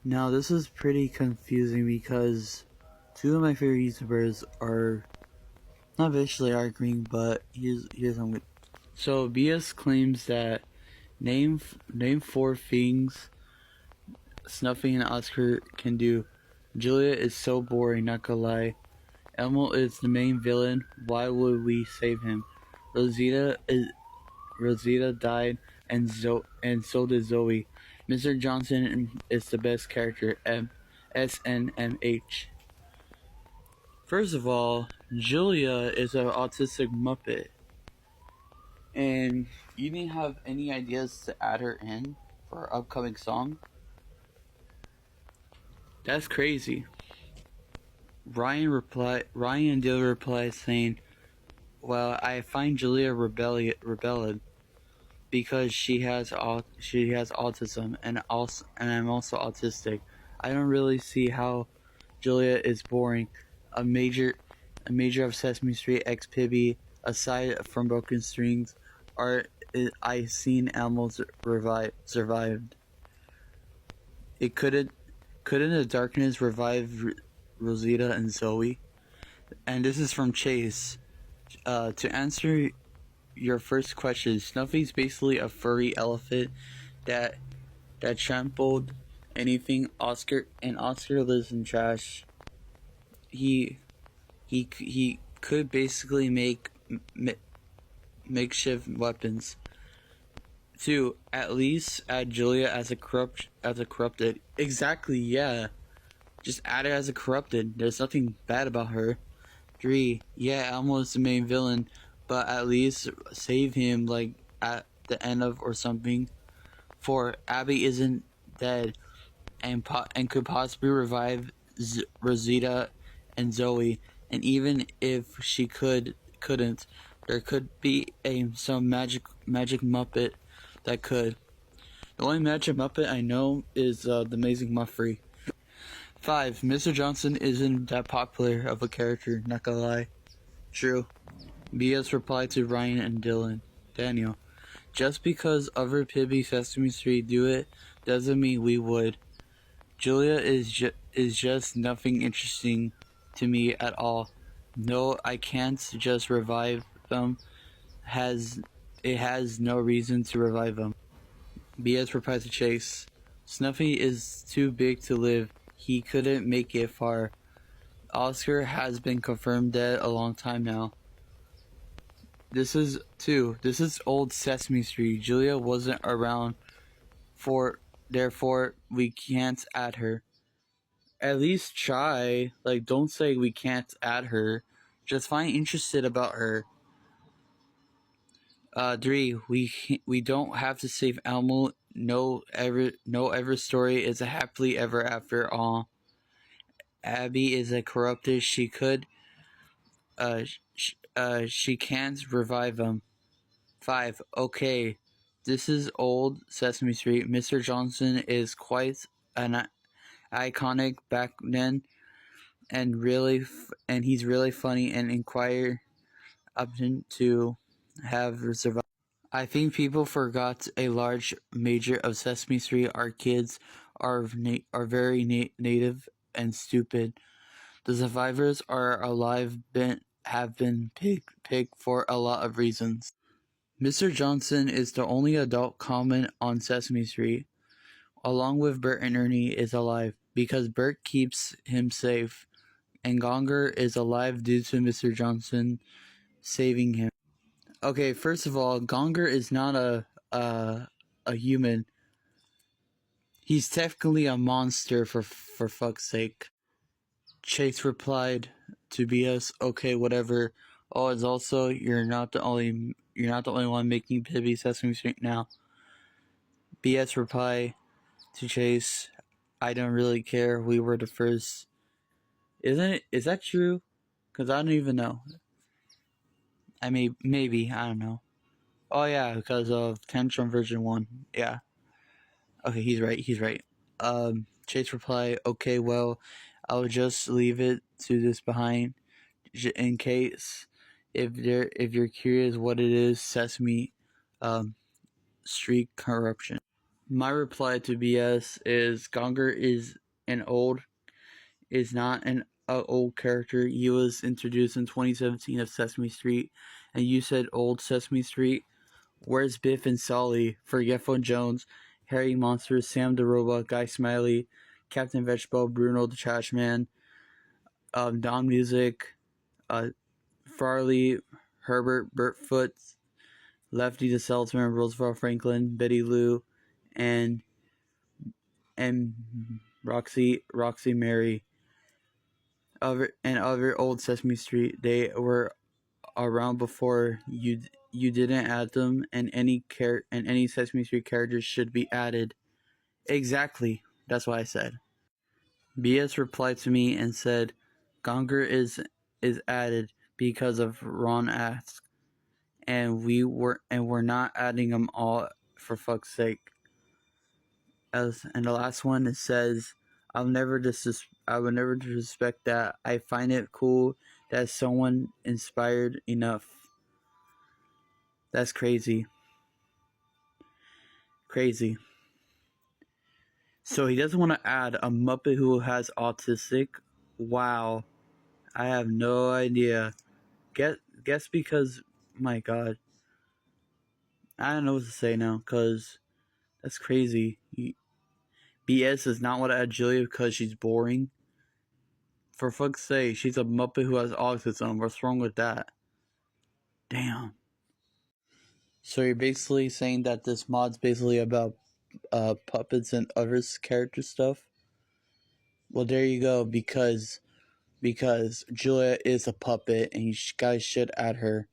Now this is pretty confusing because two of my favorite YouTubers are not visually arguing, but here's something. So BS claims that name four things Snuffy and Oscar can do. Julia is so boring, not gonna lie. Elmo is the main villain. Why would we save him? Rosita died, and so did Zoe. Mr. Johnson is the best character. SNMH. First of all, Julia is an autistic Muppet, and you didn't have any ideas to add her in for our upcoming song. That's crazy. Ryan did reply saying, "Well, I find Julia rebellion because she has autism and I'm also autistic. I don't really see how Julia is boring. A major of Sesame Street X Pibby, aside from Broken Strings, are I seen Elmo's survived. It couldn't the darkness revive Rosita and Zoe?" And this is from Chase. To answer your first question, Snuffy's basically a furry elephant that trampled anything. Oscar lives in trash. He could basically make makeshift weapons. Two, at least add Julia as a corrupted. Exactly, yeah. Just add her as a corrupted. There's nothing bad about her. 3, yeah, Elmo is the main villain, but at least save him, like, at the end of or something. 4, Abby isn't dead and could possibly revive Rosita and Zoe, and even if she couldn't, there could be some magic Muppet that could. The only magic Muppet I know is the Amazing Muffrey. 5, Mr. Johnson isn't that popular of a character, not gonna lie. True. BS reply to Ryan and Daniel. Just because other Pibby Sesame Street do it doesn't mean we would. Julia is just nothing interesting to me at all. No, I can't just revive them. It has no reason to revive them. BS replies to Chase. Snuffy is too big to live. He couldn't make it far. Oscar has been confirmed dead a long time now. This is old Sesame Street. Julia wasn't around therefore we can't add her. At least try. Like, don't say we can't add her. Just find interested about her. 3, we don't have to save Elmo. No ever story is a happily ever after all. Abby is a corrupted. She can't revive him. 5, okay, this is old Sesame Street. Mr. Johnson is quite an iconic back then, and he's really funny and inquire up to have survived. I think people forgot a large major of Sesame Street. Our kids are very native and stupid. The survivors are alive have been picked for a lot of reasons. Mr. Johnson is the only adult comment on Sesame Street, along with Bert and Ernie, is alive because Bert keeps him safe, and Gonger is alive due to Mr. Johnson saving him. Okay, first of all, Gonger is not a human. He's technically a monster for fuck's sake. Chase replied to BS, okay, whatever. Oh, it's also you're not the only one making Pibby Sesame Street now. BS reply to Chase, I don't really care. We were the first. Isn't it? Is that true? Because I don't even know. I mean, maybe. I don't know. Oh, yeah, because of Tantrum version 1. Yeah. Okay, he's right. Chase reply, okay, well, I'll just leave it to this behind in case if you're curious what it is, Sesame Street corruption. My reply to BS is Gonger is not an old character. He was introduced in 2017 of Sesame Street, and you said old Sesame Street. Where's Biff and Sully, Forgetful Jones, Harry Monster, Sam the Robot, Guy Smiley, Captain Vegetable, Bruno the Trash Man, Don Music, Farley, Herbert, Bertfoot, Lefty the Salesman, Roosevelt Franklin, Betty Lou, and Roxy Mary. Other old Sesame Street. They were around before you didn't add them, and any Sesame Street characters should be added. Exactly. That's what I said. BS replied to me and said, Gonger is added because of Ron asked, and we're not adding them all for fuck's sake. And the last one, it says, I will never disrespect that. I find it cool that someone inspired enough. That's crazy. Crazy. So he doesn't want to add a Muppet who has autistic. Wow. I have no idea. Guess because, my God. I don't know what to say now, because that's crazy. BS does not want to add Julia because she's boring. For fuck's sake, she's a Muppet who has autism. What's wrong with that? Damn. So you're basically saying that this mod's basically about puppets and other character stuff? Well, there you go, because Julia is a puppet, and you guys should add her.